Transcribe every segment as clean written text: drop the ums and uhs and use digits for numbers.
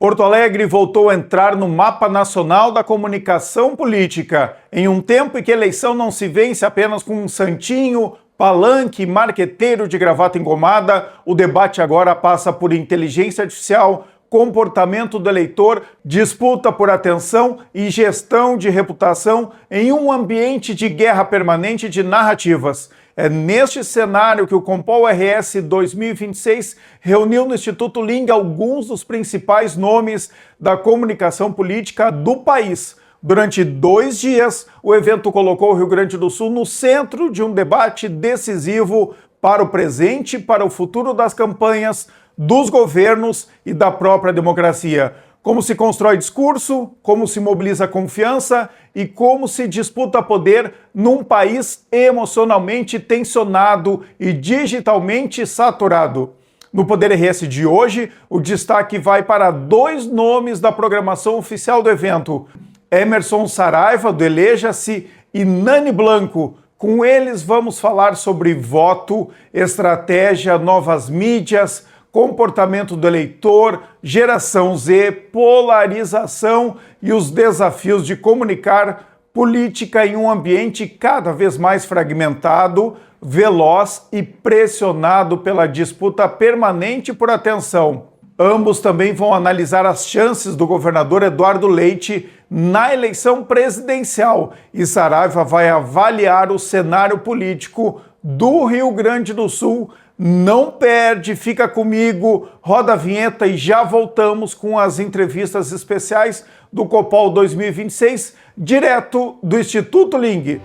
Porto Alegre voltou a entrar no mapa nacional da comunicação política, em um tempo em que a eleição não se vence apenas com um santinho, palanque, marqueteiro de gravata engomada. O debate agora passa por inteligência artificial, comportamento do eleitor, disputa por atenção e gestão de reputação em um ambiente de guerra permanente de narrativas. É neste cenário que o Compol RS 2026 reuniu no Instituto Ling alguns dos principais nomes da comunicação política do país. Durante 2 dias, o evento colocou o Rio Grande do Sul no centro de um debate decisivo para o presente e para o futuro das campanhas, dos governos e da própria democracia. Como se constrói discurso, como se mobiliza confiança e como se disputa poder num país emocionalmente tensionado e digitalmente saturado. No Poder RS de hoje, o destaque vai para 2 nomes da programação oficial do evento: Emerson Saraiva, do Eleja-se, e Nani Blanco. Com eles vamos falar sobre voto, estratégia, novas mídias, comportamento do eleitor, geração Z, polarização e os desafios de comunicar política em um ambiente cada vez mais fragmentado, veloz e pressionado pela disputa permanente por atenção. Ambos também vão analisar as chances do governador Eduardo Leite na eleição presidencial e Saraiva vai avaliar o cenário político do Rio Grande do Sul. Não perde, fica comigo, roda a vinheta e já voltamos com as entrevistas especiais do Compol 2026, direto do Instituto Ling.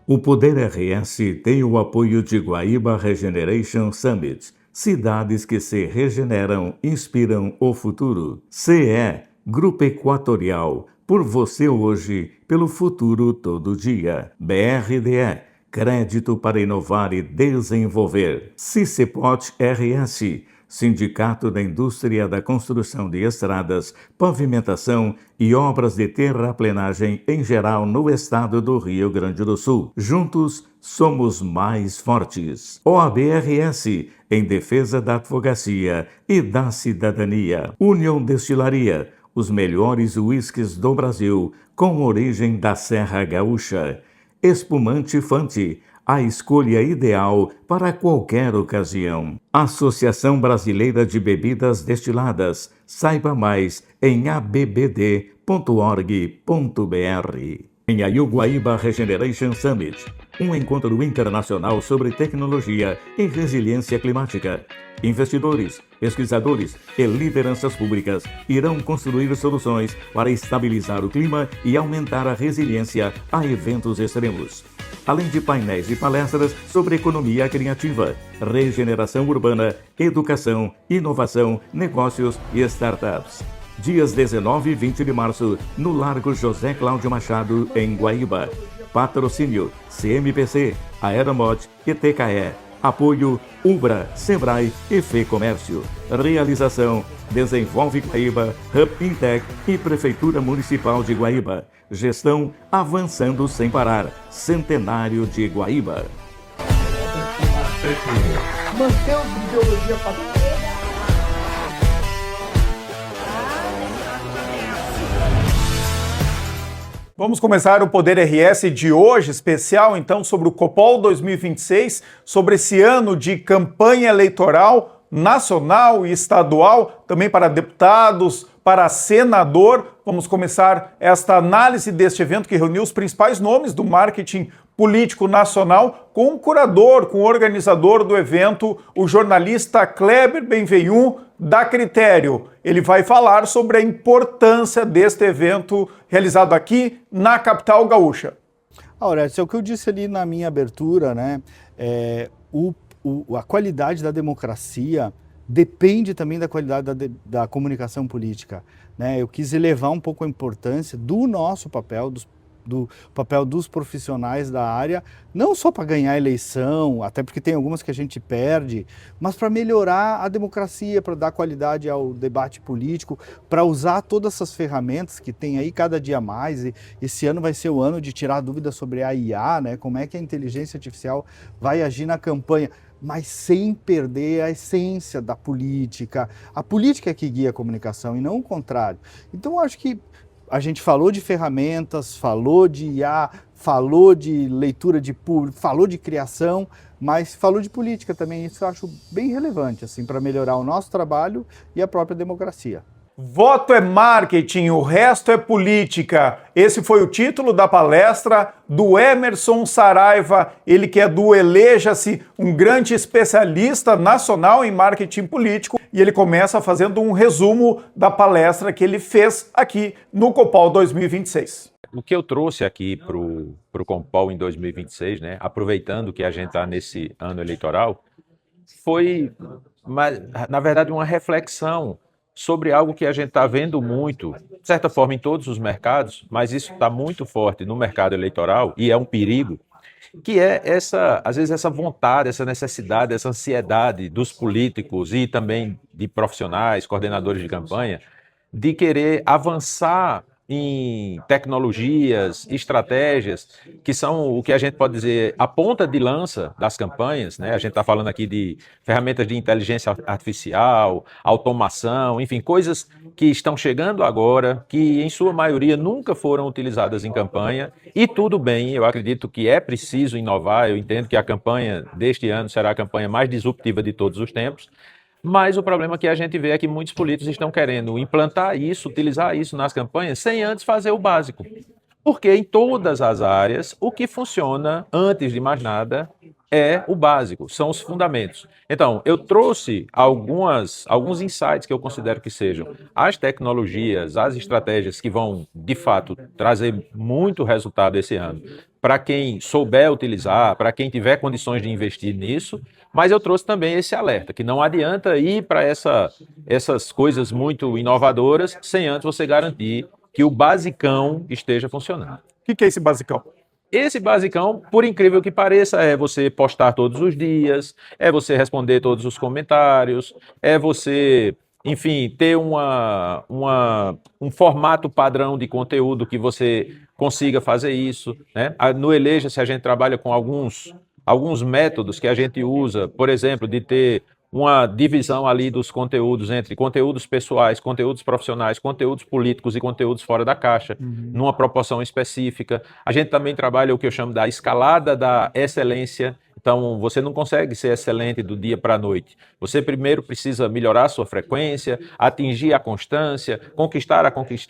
O Poder RS tem o apoio de Guaíba Regeneration Summit. Cidades que se regeneram, inspiram o futuro. CE, Grupo Equatorial, por você hoje, pelo futuro todo dia. BRDE, Crédito para inovar e desenvolver. Cicepot RS, Sindicato da Indústria da Construção de Estradas, Pavimentação e Obras de Terraplenagem em geral no estado do Rio Grande do Sul. Juntos, somos mais fortes. OAB-RS, em defesa da advocacia e da cidadania. União Destilaria, os melhores uísques do Brasil, com origem da Serra Gaúcha. Espumante Fante, a escolha ideal para qualquer ocasião. Associação Brasileira de Bebidas Destiladas. Saiba mais em abbd.org.br. Em Guaíba Regeneration Summit, um encontro internacional sobre tecnologia e resiliência climática. Investidores, pesquisadores e lideranças públicas irão construir soluções para estabilizar o clima e aumentar a resiliência a eventos extremos. Além de painéis e palestras sobre economia criativa, regeneração urbana, educação, inovação, negócios e startups. Dias 19 e 20 de março, no Largo José Cláudio Machado, em Guaíba. Patrocínio: CMPC, Aeromod e TKE. Apoio: Ubra, Sebrae e FEComércio. Realização: Desenvolve Guaíba, Hub Intec e Prefeitura Municipal de Guaíba. Gestão: avançando sem parar. Centenário de Guaíba. Mantemos ideologia para Vamos começar o Poder RS de hoje, especial então sobre o Compol 2026, sobre esse ano de campanha eleitoral nacional e estadual, também para deputados, para senador. Vamos começar esta análise deste evento que reuniu os principais nomes do marketing político nacional com o curador, com o organizador do evento, o jornalista Kleber Benvenu, da Critério. Ele vai falar sobre a importância deste evento realizado aqui na capital gaúcha. Aurécio, é o que eu disse ali na minha abertura, né? A qualidade da democracia depende também da qualidade da comunicação política, né? Eu quis elevar um pouco a importância do nosso papel, dos do papel dos profissionais da área, não só para ganhar a eleição, até porque tem algumas que a gente perde, mas para melhorar a democracia, para dar qualidade ao debate político, para usar todas essas ferramentas que tem aí cada dia mais. E esse ano vai ser o ano de tirar dúvidas sobre a IA, né? Como é que a inteligência artificial vai agir na campanha, mas sem perder a essência da política. A política é que guia a comunicação e não o contrário. Então, acho que a gente falou de ferramentas, falou de IA, falou de leitura de público, falou de criação, mas falou de política também. Isso eu acho bem relevante, assim, para melhorar o nosso trabalho e a própria democracia. Voto é marketing, o resto é política. Esse foi o título da palestra do Emerson Saraiva, ele que é do Eleja-se, um grande especialista nacional em marketing político, e ele começa fazendo um resumo da palestra que ele fez aqui no Compal 2026. O que eu trouxe aqui para o Compal em 2026, né, aproveitando que a gente está nesse ano eleitoral, foi, na verdade, uma reflexão sobre algo que a gente está vendo muito, de certa forma, em todos os mercados, mas isso está muito forte no mercado eleitoral e é um perigo, que é às vezes essa vontade, essa necessidade, essa ansiedade dos políticos e também de profissionais, coordenadores de campanha, de querer avançar em tecnologias, estratégias, que são o que a gente pode dizer a ponta de lança das campanhas, né? A gente está falando aqui de ferramentas de inteligência artificial, automação, enfim, coisas que estão chegando agora, que em sua maioria nunca foram utilizadas em campanha, e tudo bem, eu acredito que é preciso inovar, eu entendo que a campanha deste ano será a campanha mais disruptiva de todos os tempos, mas o problema que a gente vê é que muitos políticos estão querendo implantar isso, utilizar isso nas campanhas, sem antes fazer o básico. Porque em todas as áreas, o que funciona, antes de mais nada, é o básico, são os fundamentos. Então, eu trouxe alguns insights que eu considero que sejam as tecnologias, as estratégias que vão, de fato, trazer muito resultado esse ano, para quem souber utilizar, para quem tiver condições de investir nisso, mas eu trouxe também esse alerta, que não adianta ir para essas coisas muito inovadoras sem antes você garantir que o basicão esteja funcionando. O que é esse basicão? Esse basicão, por incrível que pareça, é você postar todos os dias, é você responder todos os comentários, é você, enfim, ter um formato padrão de conteúdo que você consiga fazer isso, né? No Eleja-se a gente trabalha com alguns métodos que a gente usa, por exemplo, de ter uma divisão ali dos conteúdos entre conteúdos pessoais, conteúdos profissionais, conteúdos políticos e conteúdos fora da caixa, numa proporção específica. A gente também trabalha o que eu chamo da escalada da excelência. Então, você não consegue ser excelente do dia para a noite. Você primeiro precisa melhorar a sua frequência, atingir a constância, conquistar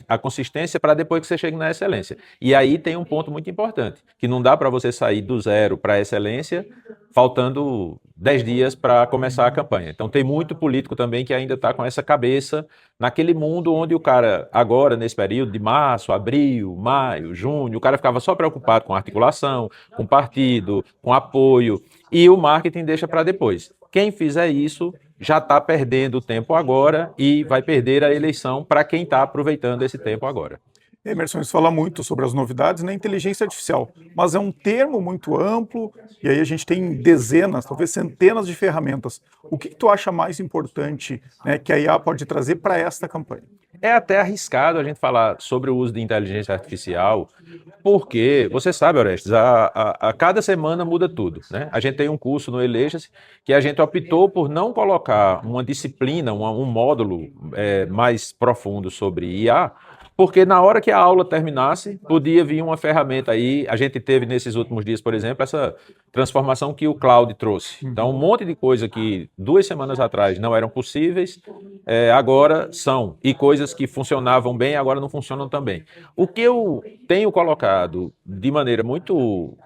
a consistência para depois que você chegue na excelência. E aí tem um ponto muito importante, que não dá para você sair do zero para a excelência faltando 10 dias para começar a campanha. Então, tem muito político também que ainda está com essa cabeça naquele mundo onde o cara, agora, nesse período de março, abril, maio, junho, o cara ficava só preocupado com articulação, com partido, com apoio, e o marketing deixa para depois. Quem fizer isso já está perdendo o tempo agora e vai perder a eleição para quem está aproveitando esse tempo agora. Emerson, isso fala muito sobre as novidades na inteligência artificial, mas é um termo muito amplo e aí a gente tem dezenas, talvez centenas de ferramentas. O que tu acha mais importante, né, que a IA pode trazer para esta campanha? É até arriscado a gente falar sobre o uso de inteligência artificial, porque, você sabe, Orestes, a cada semana muda tudo, né? A gente tem um curso no Eleja-se que a gente optou por não colocar uma disciplina, um módulo mais profundo sobre IA, porque na hora que a aula terminasse, podia vir uma ferramenta aí. A gente teve nesses últimos dias, por exemplo, essa transformação que o cloud trouxe. Então, um monte de coisa que 2 semanas atrás não eram possíveis, agora são. E coisas que funcionavam bem, agora não funcionam tão bem. O que eu tenho colocado de maneira muito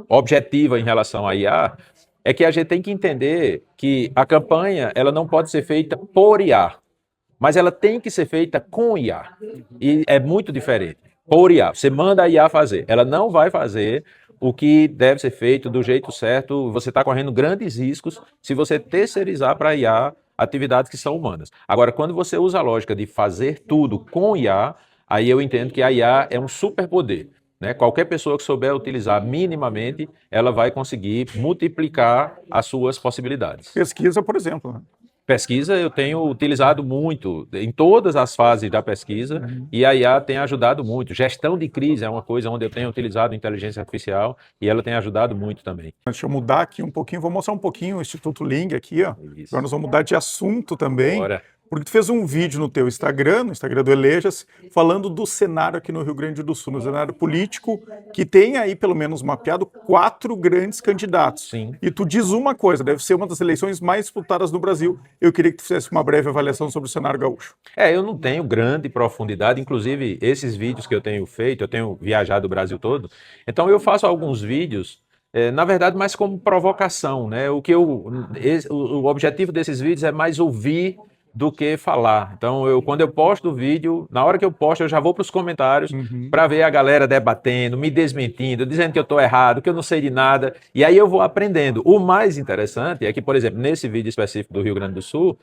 objetiva em relação à IA é que a gente tem que entender que a campanha ela não pode ser feita por IA. Mas ela tem que ser feita com IA. E é muito diferente. Por IA. Você manda a IA fazer. Ela não vai fazer o que deve ser feito do jeito certo. Você está correndo grandes riscos se você terceirizar para a IA atividades que são humanas. Agora, quando você usa a lógica de fazer tudo com IA, aí eu entendo que a IA é um superpoder. Né? Qualquer pessoa que souber utilizar minimamente, ela vai conseguir multiplicar as suas possibilidades. Pesquisa, por exemplo, né? Pesquisa eu tenho utilizado muito em todas as fases da pesquisa e a IA tem ajudado muito. Gestão de crise é uma coisa onde eu tenho utilizado inteligência artificial e ela tem ajudado muito também. Deixa eu mudar aqui um pouquinho, vou mostrar um pouquinho o Instituto Ling aqui, ó. Isso. Agora nós vamos mudar de assunto também. Bora. Porque tu fez um vídeo no teu Instagram, no Instagram do Elejas, falando do cenário aqui no Rio Grande do Sul, no cenário político, que tem aí pelo menos mapeado 4 grandes candidatos. Sim. E tu diz uma coisa, deve ser uma das eleições mais disputadas no Brasil. Eu queria que tu fizesse uma breve avaliação sobre o cenário gaúcho. Eu não tenho grande profundidade, inclusive esses vídeos que eu tenho feito, eu tenho viajado o Brasil todo, então eu faço alguns vídeos, na verdade, mais como provocação, né? O objetivo desses vídeos é mais ouvir do que falar. Então, quando eu posto o vídeo, na hora que eu posto, eu já vou para os comentários para ver a galera debatendo, me desmentindo, dizendo que eu estou errado, que eu não sei de nada, e aí eu vou aprendendo. O mais interessante é que, por exemplo, nesse vídeo específico do Rio Grande do Sul,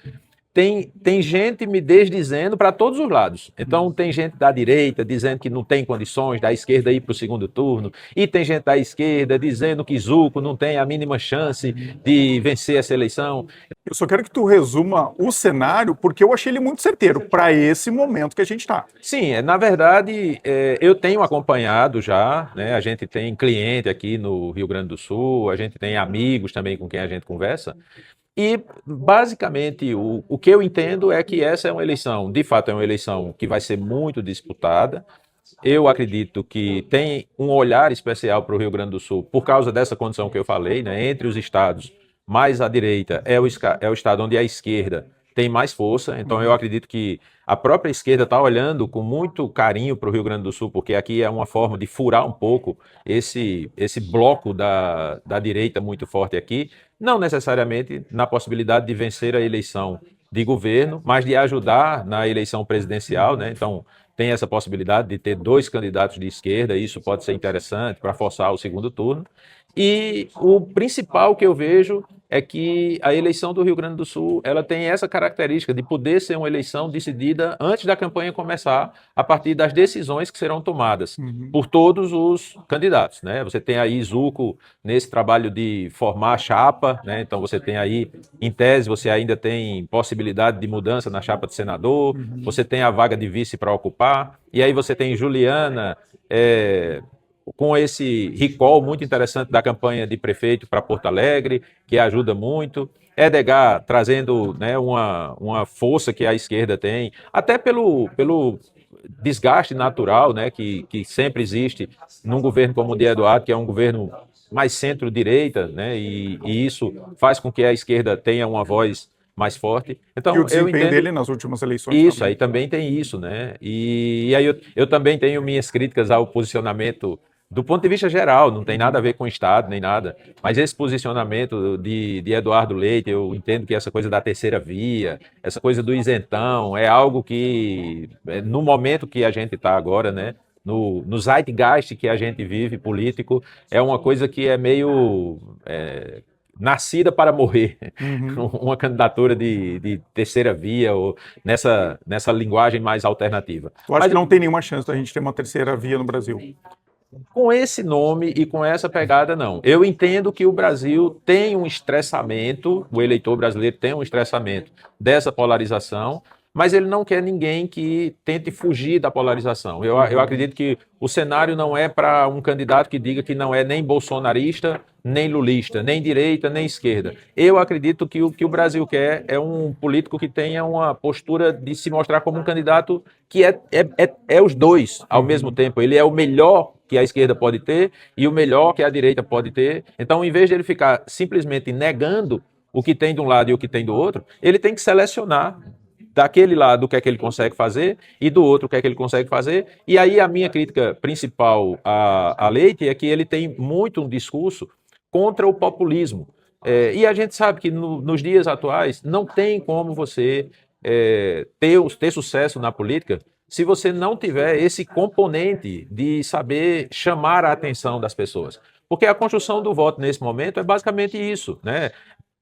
tem gente me desdizendo para todos os lados. Então, tem gente da direita dizendo que não tem condições da esquerda ir para o segundo turno, e tem gente da esquerda dizendo que Zuco não tem a mínima chance de vencer essa eleição. Eu só quero que tu resuma o cenário, porque eu achei ele muito certeiro para esse momento que a gente está. Sim, na verdade, eu tenho acompanhado já, né? A gente tem cliente aqui no Rio Grande do Sul, a gente tem amigos também com quem a gente conversa, e, basicamente, o que eu entendo é que essa é uma eleição, de fato, é uma eleição que vai ser muito disputada. Eu acredito que tem um olhar especial para o Rio Grande do Sul, por causa dessa condição que eu falei, né? Entre os estados, mais à direita é o estado onde a esquerda tem mais força. Então, eu acredito que a própria esquerda está olhando com muito carinho para o Rio Grande do Sul, porque aqui é uma forma de furar um pouco esse bloco da direita muito forte aqui, não necessariamente na possibilidade de vencer a eleição de governo, mas de ajudar na eleição presidencial, né? Então, tem essa possibilidade de ter 2 candidatos de esquerda, isso pode ser interessante para forçar o segundo turno. E o principal que eu vejo é que a eleição do Rio Grande do Sul, ela tem essa característica de poder ser uma eleição decidida antes da campanha começar, a partir das decisões que serão tomadas por todos os candidatos, né? Você tem aí Zuco nesse trabalho de formar chapa, né? Então você tem aí, em tese, você ainda tem possibilidade de mudança na chapa de senador, você tem a vaga de vice para ocupar, e aí você tem Juliana, com esse recall muito interessante da campanha de prefeito para Porto Alegre, que ajuda muito. Edgar trazendo, né, uma força que a esquerda tem, até pelo desgaste natural, né, que sempre existe num governo como o de Eduardo, que é um governo mais centro-direita, né, e isso faz com que a esquerda tenha uma voz mais forte. Então, E o desempenho eu entendo dele nas últimas eleições. isso, também. aí também tem isso, né? E aí eu também tenho minhas críticas ao posicionamento do ponto de vista geral, não tem nada a ver com o Estado, nem nada, mas esse posicionamento de Eduardo Leite, eu entendo que essa coisa da terceira via, essa coisa do isentão, é algo que, no momento que a gente está agora, né, no zeitgeist que a gente vive, político, é uma coisa que é meio nascida para morrer, uma candidatura de terceira via, ou nessa linguagem mais alternativa. Tu acha Mas que não tem nenhuma chance da gente ter uma terceira via no Brasil? com esse nome e com essa pegada, não. Eu entendo que o Brasil tem um estressamento, o eleitor brasileiro tem um estressamento dessa polarização, mas ele não quer ninguém que tente fugir da polarização. Eu acredito que o cenário não é para um candidato que diga que não é nem bolsonarista, nem lulista, nem direita, nem esquerda. Eu acredito que o que o Brasil quer é um político que tenha uma postura de se mostrar como um candidato que é os dois ao mesmo tempo. Ele é o melhor que a esquerda pode ter e o melhor que a direita pode ter. Então, em vez de ele ficar simplesmente negando o que tem de um lado e o que tem do outro, ele tem que selecionar daquele lado o que é que ele consegue fazer e do outro o que é que ele consegue fazer. E aí a minha crítica principal a Leite é que ele tem muito um discurso contra o populismo. E a gente sabe que nos dias atuais não tem como você ter sucesso na política se você não tiver esse componente de saber chamar a atenção das pessoas. Porque a construção do voto nesse momento é basicamente isso, né?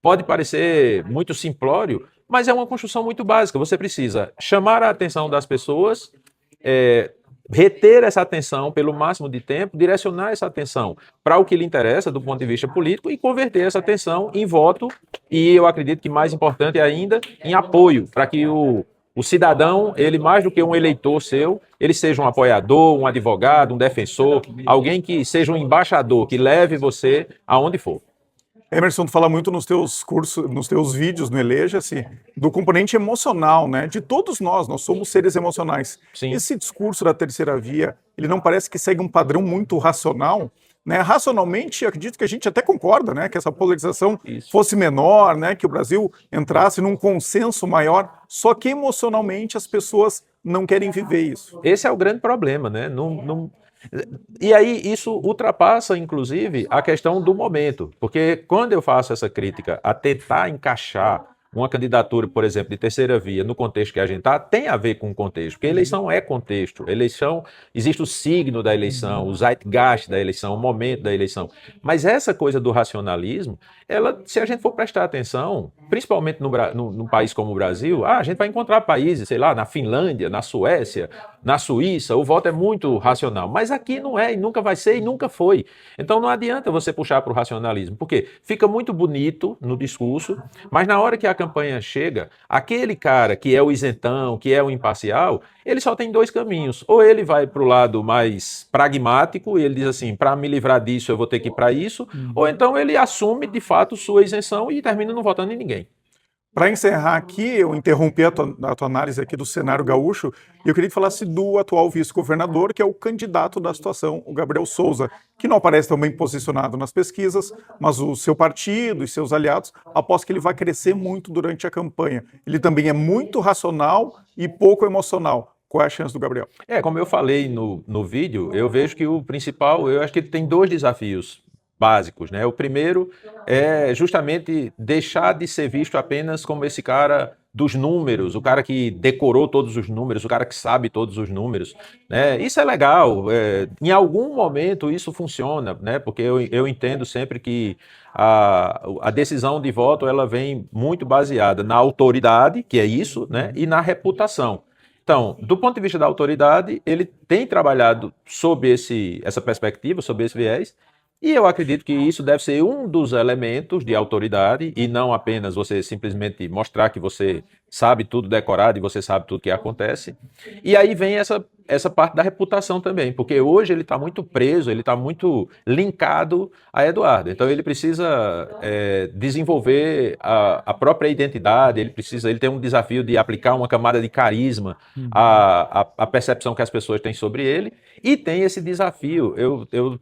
Pode parecer muito simplório, mas é uma construção muito básica. Você precisa chamar a atenção das pessoas reter essa atenção pelo máximo de tempo, direcionar essa atenção para o que lhe interessa do ponto de vista político e converter essa atenção em voto e eu acredito que mais importante ainda, em apoio, para que o cidadão, ele mais do que um eleitor seu, ele seja um apoiador, um advogado, um defensor, alguém que seja um embaixador, que leve você aonde for. Emerson, tu fala muito nos teus cursos, nos teus vídeos no Eleja-se, do componente emocional, né? De todos nós somos seres emocionais. Sim. Esse discurso da terceira via, ele não parece que segue um padrão muito racional, né? Racionalmente, acredito que a gente até concorda, né? Que essa polarização fosse menor, né? Que o Brasil entrasse num consenso maior, só que emocionalmente as pessoas não querem viver isso. Esse é o grande problema, né? E aí isso ultrapassa, inclusive, a questão do momento, porque quando eu faço essa crítica a tentar encaixar uma candidatura, por exemplo, de terceira via no contexto que a gente está, tem a ver com o contexto, porque eleição é contexto, eleição, existe o signo da eleição, o zeitgeist da eleição, o momento da eleição, mas essa coisa do racionalismo, ela, se a gente for prestar atenção, principalmente num país como o Brasil, a gente vai encontrar países, sei lá, na Finlândia, na Suécia, na Suíça, o voto é muito racional, mas aqui não é, e nunca vai ser, e nunca foi. Então não adianta você puxar para o racionalismo, porque fica muito bonito no discurso, mas na hora que a campanha chega, aquele cara que é o isentão, que é o imparcial, ele só tem dois caminhos. Ou ele vai para o lado mais pragmático, e ele diz assim, para me livrar disso eu vou ter que ir para isso, ou então ele assume de fato sua isenção e termina não votando em ninguém. Para encerrar aqui, eu interrompi a tua análise aqui do cenário gaúcho e eu queria que falasse do atual vice-governador, que é o candidato da situação, o Gabriel Souza, que não aparece tão bem posicionado nas pesquisas, mas o seu partido e seus aliados apostam que ele vai crescer muito durante a campanha. Ele também é muito racional e pouco emocional. Qual é a chance do Gabriel? Como eu falei no vídeo, eu vejo que o principal, eu acho que ele tem dois desafios básicos, né? O primeiro é justamente deixar de ser visto apenas como esse cara dos números, o cara que decorou todos os números, o cara que sabe todos os números, né? Isso é legal, em algum momento isso funciona, né? Porque eu entendo sempre que a decisão de voto ela vem muito baseada na autoridade, que é isso, né? E na reputação. Então, do ponto de vista da autoridade, ele tem trabalhado sob essa perspectiva, sob esse viés, e eu acredito que isso deve ser um dos elementos de autoridade e não apenas você simplesmente mostrar que você sabe tudo decorado e você sabe tudo que acontece. E aí vem essa parte da reputação também, porque hoje ele está muito preso, ele está muito linkado a Eduardo. Então ele precisa desenvolver a própria identidade, ele tem um desafio de aplicar uma camada de carisma à percepção que as pessoas têm sobre ele. E tem esse desafio,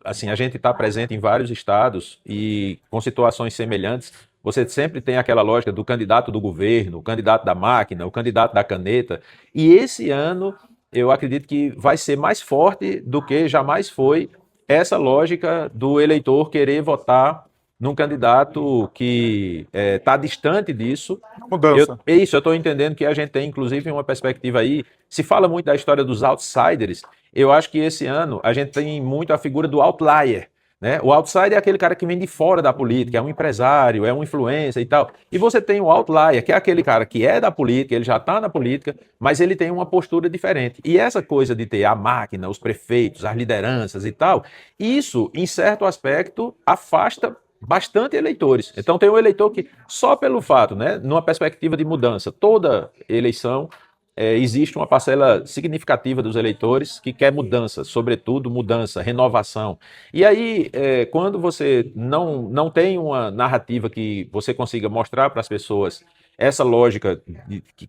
assim, a gente está presente em vários estados e com situações semelhantes, você sempre tem aquela lógica do candidato do governo, o candidato da máquina, o candidato da caneta, e esse ano eu acredito que vai ser mais forte do que jamais foi essa lógica do eleitor querer votar num candidato que está distante disso. Mudança. Eu estou entendendo que a gente tem, inclusive, uma perspectiva aí, se fala muito da história dos outsiders, eu acho que esse ano a gente tem muito a figura do outlier, né? O outsider é aquele cara que vem de fora da política, é um empresário, é um influencer e tal. E você tem o outlier, que é aquele cara que é da política, ele já está na política, mas ele tem uma postura diferente. E essa coisa de ter a máquina, os prefeitos, as lideranças e tal, isso, em certo aspecto, afasta bastante eleitores. Então tem um eleitor que, só pelo fato, né, numa perspectiva de mudança, toda eleição, existe uma parcela significativa dos eleitores que quer mudança, sobretudo mudança, renovação. E aí, quando você não tem uma narrativa que você consiga mostrar para as pessoas essa lógica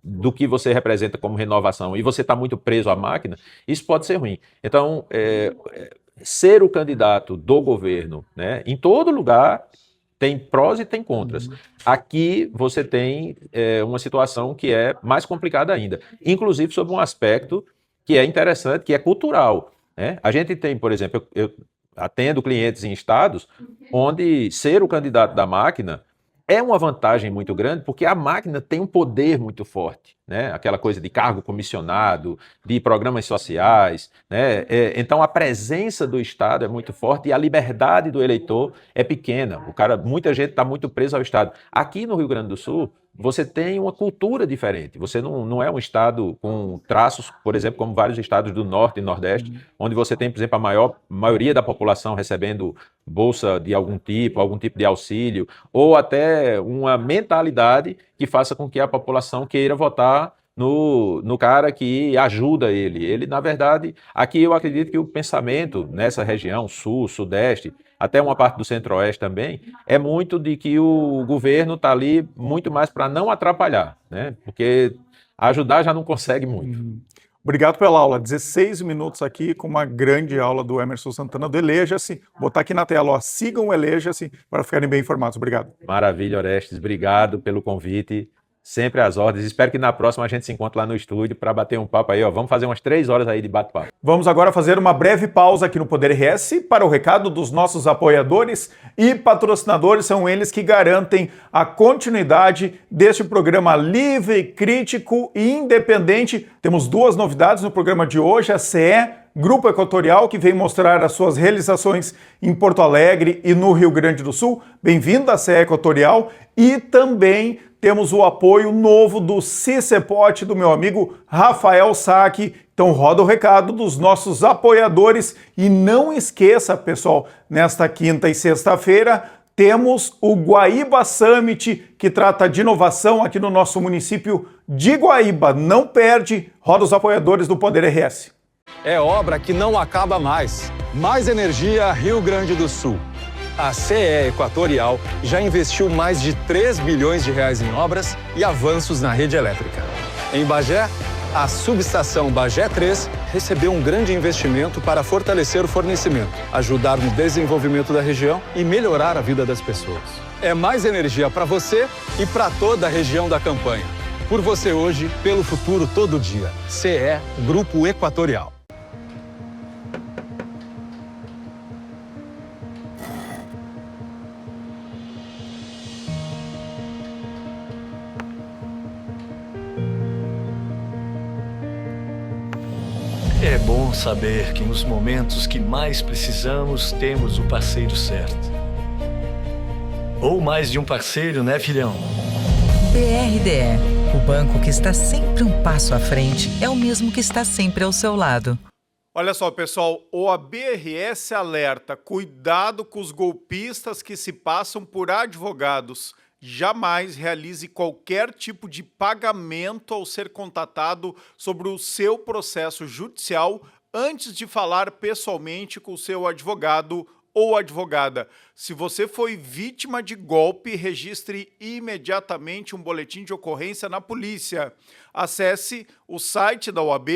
do que você representa como renovação e você está muito preso à máquina, isso pode ser ruim. Então, ser o candidato do governo, né, em todo lugar, tem prós e tem contras. Aqui você tem uma situação que é mais complicada ainda, inclusive sobre um aspecto que é interessante, que é cultural, né? A gente tem, por exemplo, eu atendo clientes em estados onde ser o candidato da máquina É uma vantagem muito grande porque a máquina tem um poder muito forte, né? Aquela coisa de cargo comissionado, de programas sociais, né? Então a presença do Estado é muito forte e a liberdade do eleitor é pequena. Muita gente está muito presa ao Estado. Aqui no Rio Grande do Sul, você tem uma cultura diferente. Você não é um estado com traços, por exemplo, como vários estados do Norte e Nordeste, onde você tem, por exemplo, a maioria da população recebendo bolsa de algum tipo de auxílio, ou até uma mentalidade que faça com que a população queira votar no cara que ajuda ele. Ele, na verdade, aqui eu acredito que o pensamento nessa região, sul, sudeste, até uma parte do centro-oeste também, é muito de que o governo está ali muito mais para não atrapalhar, né? Porque ajudar já não consegue muito. Obrigado pela aula. 16 minutos aqui com uma grande aula do Emerson Santana do Eleja-se. Vou botar aqui na tela, ó, sigam o Eleja-se para ficarem bem informados. Obrigado. Maravilha, Orestes. Obrigado pelo convite. Sempre às ordens. Espero que na próxima a gente se encontre lá no estúdio para bater um papo aí, ó. Vamos fazer umas 3 horas aí de bate-papo. Vamos agora fazer uma breve pausa aqui no Poder RS para o recado dos nossos apoiadores e patrocinadores. São eles que garantem a continuidade deste programa livre, crítico e independente. Temos 2 novidades no programa de hoje. A CE Grupo Equatorial, que vem mostrar as suas realizações em Porto Alegre e no Rio Grande do Sul. Bem-vindo à CE Equatorial. E também temos o apoio novo do CICEPOT, do meu amigo Rafael Saque. Então roda o recado dos nossos apoiadores. E não esqueça, pessoal, nesta quinta e sexta-feira, temos o Guaíba Summit, que trata de inovação aqui no nosso município de Guaíba. Não perde, roda os apoiadores do Poder RS. É obra que não acaba mais. Mais Energia Rio Grande do Sul. A CE Equatorial já investiu mais de 3 bilhões de reais em obras e avanços na rede elétrica. Em Bagé, a subestação Bagé 3 recebeu um grande investimento para fortalecer o fornecimento, ajudar no desenvolvimento da região e melhorar a vida das pessoas. É mais energia para você e para toda a região da campanha. Por você hoje, pelo futuro todo dia. CE Grupo Equatorial. É bom saber que nos momentos que mais precisamos, temos o parceiro certo. Ou mais de um parceiro, né, filhão? BRDE, o banco que está sempre um passo à frente, é o mesmo que está sempre ao seu lado. Olha só, pessoal, o ABRS alerta, cuidado com os golpistas que se passam por advogados. Jamais realize qualquer tipo de pagamento ao ser contatado sobre o seu processo judicial antes de falar pessoalmente com o seu advogado ou advogada. Se você foi vítima de golpe, registre imediatamente um boletim de ocorrência na polícia. Acesse o site da OAB,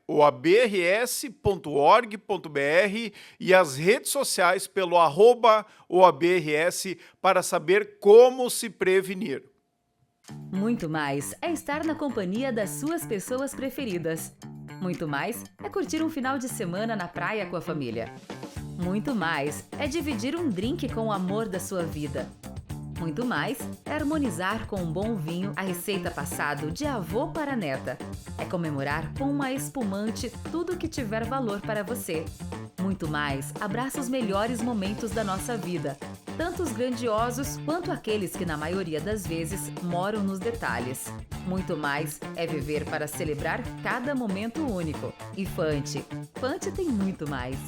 oabrs.org.br, e as redes sociais pelo @OABRS para saber como se prevenir. Muito mais é estar na companhia das suas pessoas preferidas. Muito mais é curtir um final de semana na praia com a família. Muito mais é dividir um drink com o amor da sua vida. Muito mais é harmonizar com um bom vinho a receita passado de avô para neta. É comemorar com uma espumante tudo que tiver valor para você. Muito mais abraça os melhores momentos da nossa vida, tanto os grandiosos quanto aqueles que na maioria das vezes moram nos detalhes. Muito mais é viver para celebrar cada momento único. E Fante tem muito mais.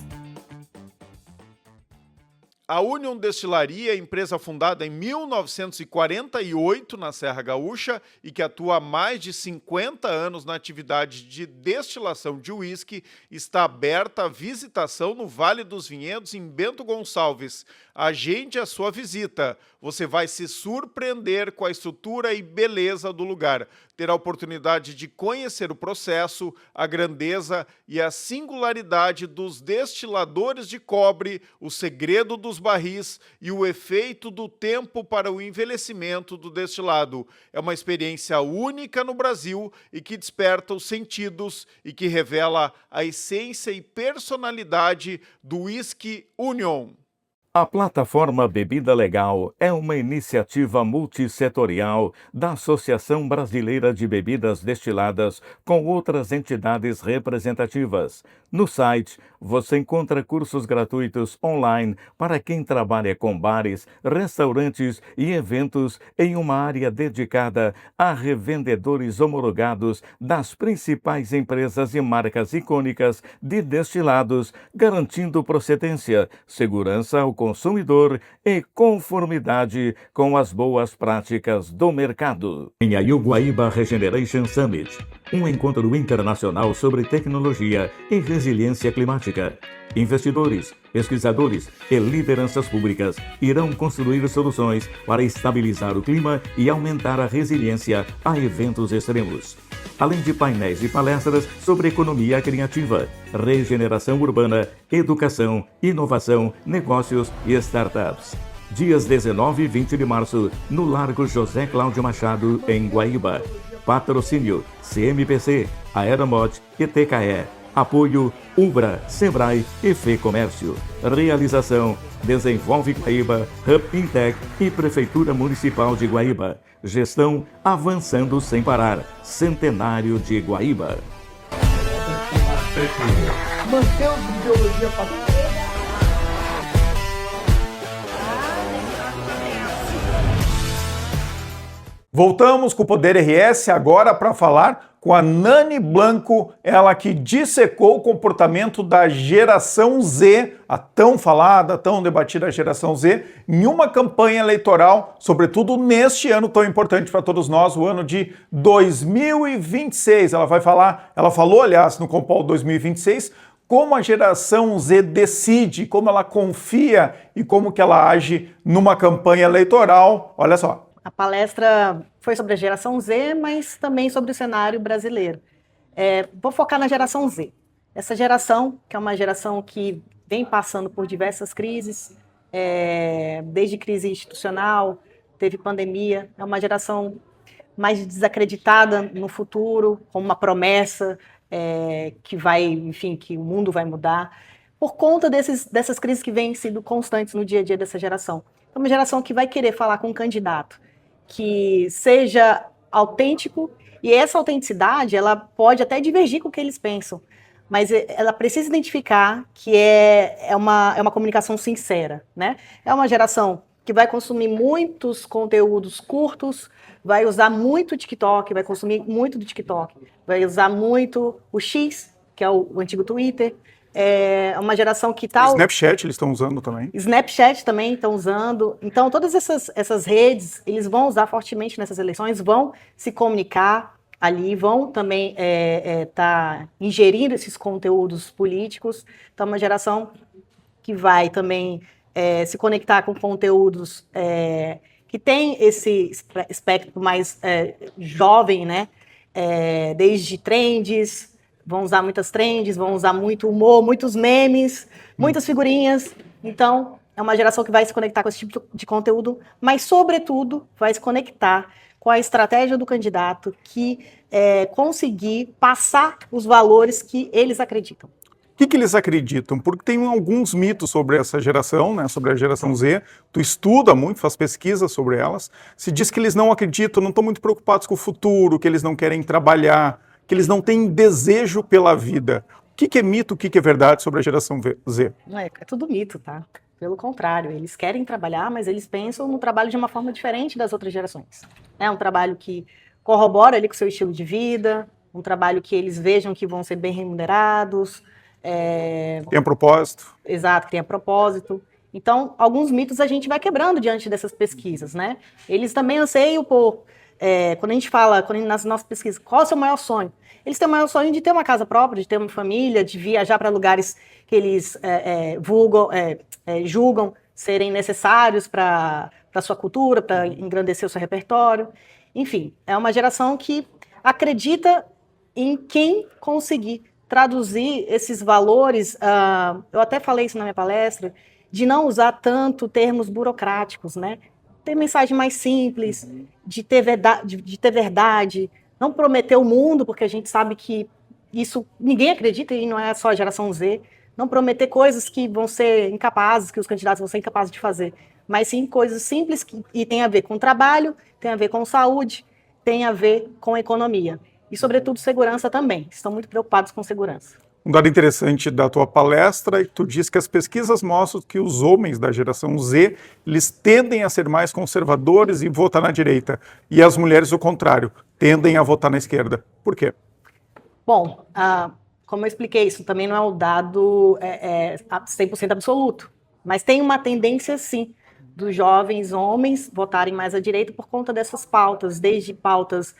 A Union Destilaria é empresa fundada em 1948 na Serra Gaúcha e que atua há mais de 50 anos na atividade de destilação de uísque, está aberta a visitação no Vale dos Vinhedos, em Bento Gonçalves. Agende a sua visita. Você vai se surpreender com a estrutura e beleza do lugar. Terá a oportunidade de conhecer o processo, a grandeza e a singularidade dos destiladores de cobre, o segredo dos barris e o efeito do tempo para o envelhecimento do destilado. É uma experiência única no Brasil e que desperta os sentidos e que revela a essência e personalidade do Whisky Union. A plataforma Bebida Legal é uma iniciativa multissetorial da Associação Brasileira de Bebidas Destiladas com outras entidades representativas. No site, você encontra cursos gratuitos online para quem trabalha com bares, restaurantes e eventos em uma área dedicada a revendedores homologados das principais empresas e marcas icônicas de destilados, garantindo procedência, segurança ao consumidor e conformidade com as boas práticas do mercado. Em a Guaíba Regeneration Summit, um encontro internacional sobre tecnologia e resiliência climática. Investidores, pesquisadores e lideranças públicas irão construir soluções para estabilizar o clima e aumentar a resiliência a eventos extremos. Além de painéis e palestras sobre economia criativa, regeneração urbana, educação, inovação, negócios e startups. Dias 19 e 20 de março, no Largo José Cláudio Machado, em Guaíba. Patrocínio: CMPC, Aeromod e TKE. Apoio: Ubra, Sebrae e FEComércio. Realização: Desenvolve Guaíba, Hub Intec e Prefeitura Municipal de Guaíba. Gestão: Avançando Sem Parar. Centenário de Guaíba. Mantendo ideologia Voltamos com o Poder RS agora para falar com a Nani Blanco, ela que dissecou o comportamento da geração Z, a tão falada, tão debatida geração Z, em uma campanha eleitoral, sobretudo neste ano tão importante para todos nós, o ano de 2026. Ela falou, aliás, no Compol 2026, como a geração Z decide, como ela confia e como que ela age numa campanha eleitoral. Olha só. A palestra foi sobre a geração Z, mas também sobre o cenário brasileiro. Vou focar na geração Z. Essa geração, que é uma geração que vem passando por diversas crises, desde crise institucional, teve pandemia, é uma geração mais desacreditada no futuro, com uma promessa que o mundo vai mudar, por conta dessas crises que vêm sendo constantes no dia a dia dessa geração. É uma geração que vai querer falar com um candidato que seja autêntico, e essa autenticidade, ela pode até divergir com o que eles pensam, mas ela precisa identificar que é uma comunicação sincera, né? É uma geração que vai consumir muitos conteúdos curtos, vai usar muito o TikTok, vai consumir muito do TikTok, vai usar muito o X, que é o antigo Twitter. É uma geração que tal. Snapchat eles estão usando também. Snapchat também estão usando. Então, todas essas redes, eles vão usar fortemente nessas eleições, vão se comunicar ali, vão também tá ingerindo esses conteúdos políticos. Então, é uma geração que vai também se conectar com conteúdos que tem esse espectro mais jovem, né? Desde trends. Vão usar muitas trends, vão usar muito humor, muitos memes, muitas figurinhas. Então, é uma geração que vai se conectar com esse tipo de conteúdo, mas, sobretudo, vai se conectar com a estratégia do candidato que conseguir passar os valores que eles acreditam. O que eles acreditam? Porque tem alguns mitos sobre essa geração, né, sobre a geração Z. Tu estuda muito, faz pesquisa sobre elas. Se diz que eles não acreditam, não estão muito preocupados com o futuro, que eles não querem trabalhar, que eles não têm desejo pela vida. O que é mito, o que é verdade sobre a geração Z? É tudo mito, tá? Pelo contrário, eles querem trabalhar, mas eles pensam no trabalho de uma forma diferente das outras gerações. É um trabalho que corrobora ali com o seu estilo de vida, um trabalho que eles vejam que vão ser bem remunerados. Tem propósito. Exato, que tenha propósito. Então, alguns mitos a gente vai quebrando diante dessas pesquisas, né? Eles também anseiam por... quando a gente fala, nas nossas pesquisas, qual é o seu maior sonho? Eles têm o maior sonho de ter uma casa própria, de ter uma família, de viajar para lugares que eles julgam serem necessários para a sua cultura, para engrandecer o seu repertório. Enfim, é uma geração que acredita em quem conseguir traduzir esses valores. Eu até falei isso na minha palestra, de não usar tanto termos burocráticos, né? Ter mensagem mais simples, de ter verdade, não prometer o mundo, porque a gente sabe que isso ninguém acredita, e não é só a geração Z, não prometer coisas que vão ser incapazes, que os candidatos vão ser incapazes de fazer, mas sim coisas simples e tem a ver com trabalho, tem a ver com saúde, tem a ver com economia. E, sobretudo, segurança também. Estão muito preocupados com segurança. Um dado interessante da tua palestra é que tu diz que as pesquisas mostram que os homens da geração Z, eles tendem a ser mais conservadores e votar na direita, e as mulheres o contrário, tendem a votar na esquerda. Por quê? Bom, como eu expliquei, isso também não é um dado 100% absoluto, mas tem uma tendência, sim, dos jovens homens votarem mais à direita por conta dessas pautas, desde pautas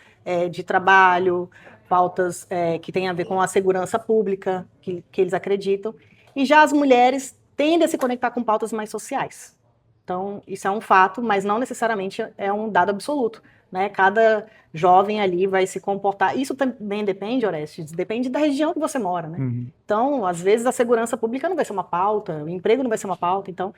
de trabalho, pautas que têm a ver com a segurança pública, que eles acreditam, e já as mulheres tendem a se conectar com pautas mais sociais. Então, isso é um fato, mas não necessariamente é um dado absoluto, né? Cada jovem ali vai se comportar. Isso também depende, Orestes, depende da região que você mora, né? Então, às vezes, a segurança pública não vai ser uma pauta, o emprego não vai ser uma pauta. Então,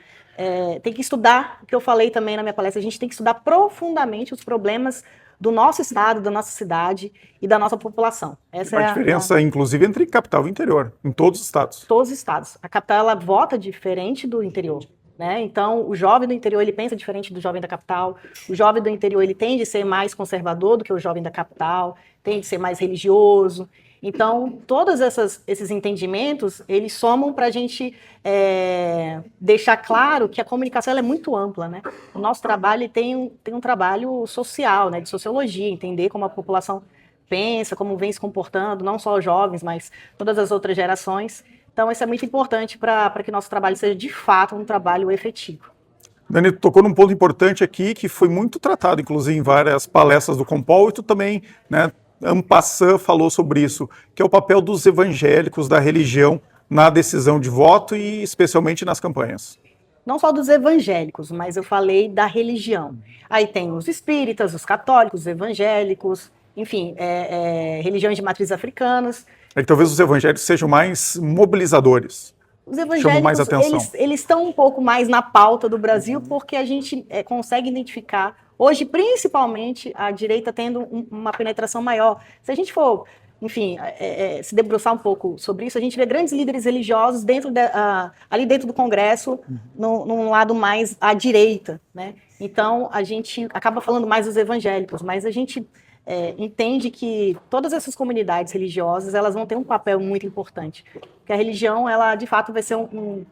tem que estudar, o que eu falei também na minha palestra, a gente tem que estudar profundamente os problemas do nosso estado, da nossa cidade e da nossa população. Essa a diferença, inclusive, entre capital e interior, em todos os estados. Todos os estados. A capital, ela vota diferente do interior. Né? Então, o jovem do interior, ele pensa diferente do jovem da capital. O jovem do interior, ele tende a ser mais conservador do que o jovem da capital, tende a ser mais religioso. Então, todos esses entendimentos, eles somam para a gente deixar claro que a comunicação ela é muito ampla, né? O nosso trabalho tem um trabalho social, né, de sociologia, entender como a população pensa, como vem se comportando, não só os jovens, mas todas as outras gerações. Então, isso é muito importante para que o nosso trabalho seja, de fato, um trabalho efetivo. Dani, tu tocou num ponto importante aqui, que foi muito tratado, inclusive, em várias palestras do Compol, e tu também, né, en passant, falou sobre isso, que é o papel dos evangélicos, da religião, na decisão de voto e especialmente nas campanhas. Não só dos evangélicos, mas eu falei da religião. Aí tem os espíritas, os católicos, os evangélicos, enfim, religiões de matriz africanas. É que talvez os evangélicos sejam mais mobilizadores. Os evangélicos, eles estão um pouco mais na pauta do Brasil, porque a gente consegue identificar, hoje, principalmente, a direita tendo uma penetração maior. Se a gente for, enfim, se debruçar um pouco sobre isso, a gente vê grandes líderes religiosos ali dentro do Congresso, num lado mais à direita, né? Então, a gente acaba falando mais dos evangélicos, mas a gente entende que todas essas comunidades religiosas, elas vão ter um papel muito importante. Porque a religião, ela de fato vai ser um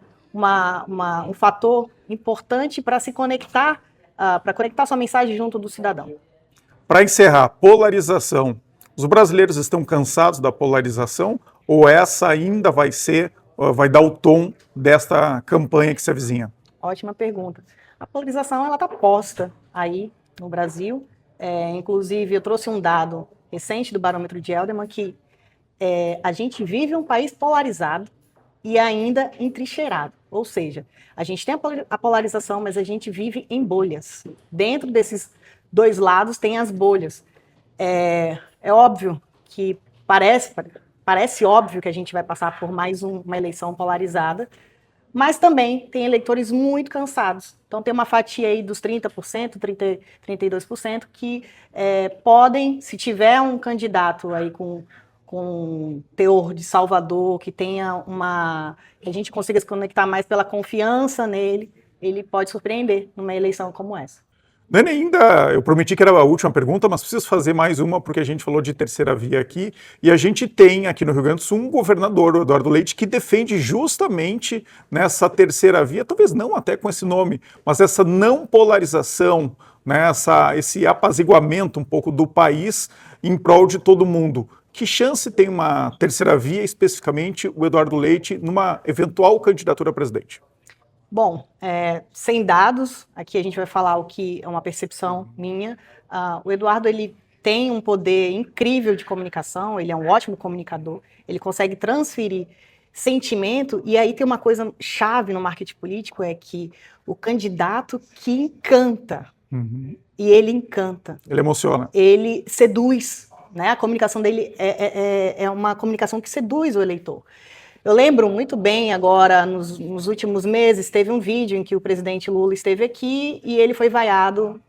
fator importante para se conectar, para conectar sua mensagem junto do cidadão. Para encerrar, polarização. Os brasileiros estão cansados da polarização ou essa ainda vai dar o tom desta campanha que se avizinha? Ótima pergunta. A polarização, ela está posta aí no Brasil. Inclusive, eu trouxe um dado recente do Barômetro de Elderman que a gente vive um país polarizado e ainda entrincheirado. Ou seja, a gente tem a polarização, mas a gente vive em bolhas. Dentro desses dois lados tem as bolhas. É óbvio que parece óbvio que a gente vai passar por mais uma eleição polarizada, mas também tem eleitores muito cansados. Então tem uma fatia aí dos 30%, 32% que podem, se tiver um candidato aí com teor de Salvador, que tenha que a gente consiga se conectar mais pela confiança nele, ele pode surpreender numa eleição como essa. Dani, ainda, eu prometi que era a última pergunta, mas preciso fazer mais uma, porque a gente falou de terceira via aqui, e a gente tem aqui no Rio Grande do Sul um governador, o Eduardo Leite, que defende justamente nessa terceira via, talvez não até com esse nome, mas essa não polarização, né, esse apaziguamento um pouco do país em prol de todo mundo. Que chance tem uma terceira via, especificamente o Eduardo Leite, numa eventual candidatura a presidente? Bom, sem dados, aqui a gente vai falar o que é uma percepção minha. O Eduardo, ele tem um poder incrível de comunicação, ele é um ótimo comunicador, ele consegue transferir sentimento, e aí tem uma coisa chave no marketing político, é que o candidato que encanta, e ele encanta. Ele emociona. Ele seduz, né? A comunicação dele é uma comunicação que seduz o eleitor. Eu lembro muito bem agora, nos últimos meses, teve um vídeo em que o presidente Lula esteve aqui e ele foi vaiado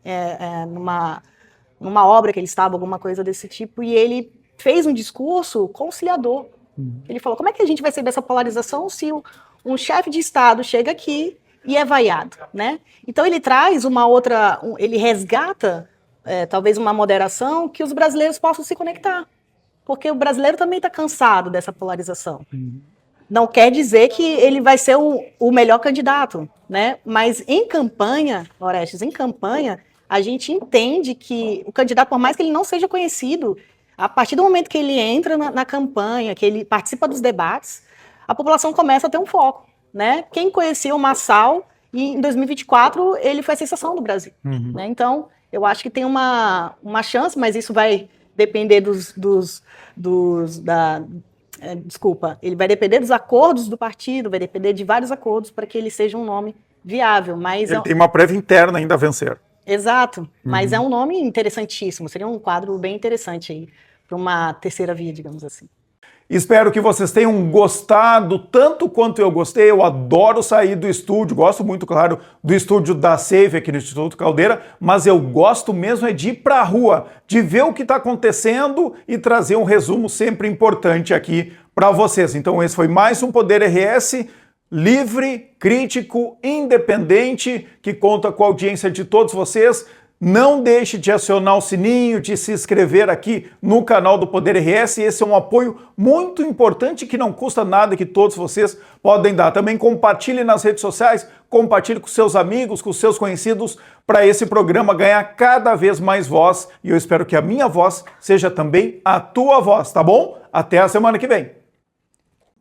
numa obra que ele estava, alguma coisa desse tipo, e ele fez um discurso conciliador, Ele falou, como é que a gente vai sair dessa polarização se um chefe de Estado chega aqui e é vaiado, né? Então ele traz ele resgata talvez uma moderação que os brasileiros possam se conectar, porque o brasileiro também está cansado dessa polarização. Não quer dizer que ele vai ser o melhor candidato, né? Mas em campanha, Orestes, a gente entende que o candidato, por mais que ele não seja conhecido, a partir do momento que ele entra na campanha, que ele participa dos debates, a população começa a ter um foco, né? Quem conhecia o Marçal, e em 2024 ele foi a sensação do Brasil, né? Então, eu acho que tem uma chance, mas isso vai depender ele vai depender dos acordos do partido, vai depender de vários acordos para que ele seja um nome viável. Mas ele tem uma prévia interna ainda a vencer. Exato, mas é um nome interessantíssimo, seria um quadro bem interessante aí, para uma terceira via, digamos assim. Espero que vocês tenham gostado tanto quanto eu gostei. Eu adoro sair do estúdio, gosto muito, claro, do estúdio da Save aqui no Instituto Caldeira, mas eu gosto mesmo é de ir para a rua, de ver o que está acontecendo e trazer um resumo sempre importante aqui para vocês. Então esse foi mais um Poder RS livre, crítico, independente, que conta com a audiência de todos vocês. Não deixe de acionar o sininho, de se inscrever aqui no canal do Poder RS. Esse é um apoio muito importante que não custa nada, que todos vocês podem dar. Também compartilhe nas redes sociais, compartilhe com seus amigos, com seus conhecidos, para esse programa ganhar cada vez mais voz. E eu espero que a minha voz seja também a tua voz, tá bom? Até a semana que vem.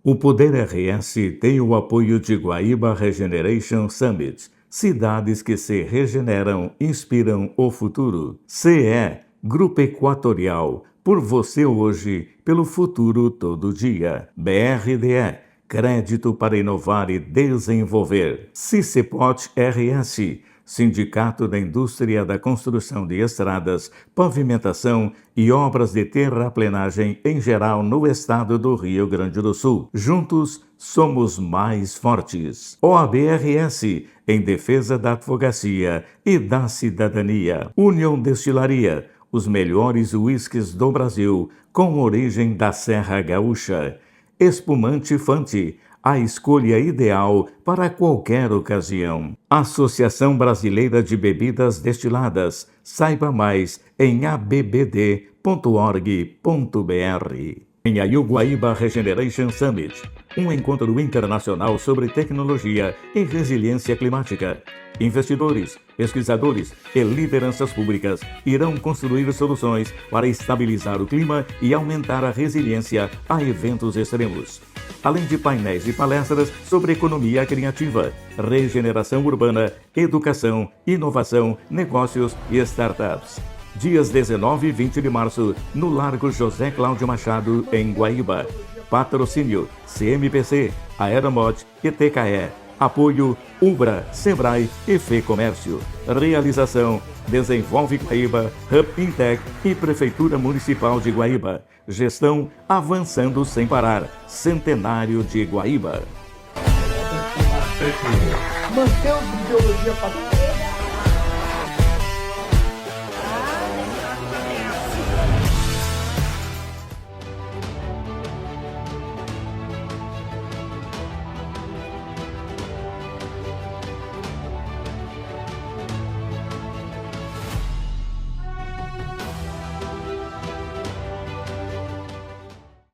O Poder RS tem o apoio de Guaíba Regeneration Summit. Cidades que se regeneram, inspiram o futuro. CE, Grupo Equatorial, por você hoje, pelo futuro todo dia. BRDE, Crédito para inovar e desenvolver. Cicepot RS, Sindicato da Indústria da Construção de Estradas, Pavimentação e Obras de Terraplenagem em geral no estado do Rio Grande do Sul. Juntos, somos mais fortes. OAB-RS, em defesa da advocacia e da cidadania. União Destilaria, os melhores uísques do Brasil, com origem da Serra Gaúcha. Espumante Fante, a escolha ideal para qualquer ocasião. Associação Brasileira de Bebidas Destiladas. Saiba mais em abbd.org.br. Em Guaíba Regeneration Summit, um encontro internacional sobre tecnologia e resiliência climática. Investidores, pesquisadores e lideranças públicas irão construir soluções para estabilizar o clima e aumentar a resiliência a eventos extremos. Além de painéis e palestras sobre economia criativa, regeneração urbana, educação, inovação, negócios e startups. Dias 19 e 20 de março, no Largo José Cláudio Machado, em Guaíba. Patrocínio: CMPC, Aeromod e TKE. Apoio: Ubra, Sebrae e FEComércio. Realização: Desenvolve Guaíba, Hub Intec e Prefeitura Municipal de Guaíba. Gestão: avançando sem parar. Centenário de Guaíba. Manter a ideologia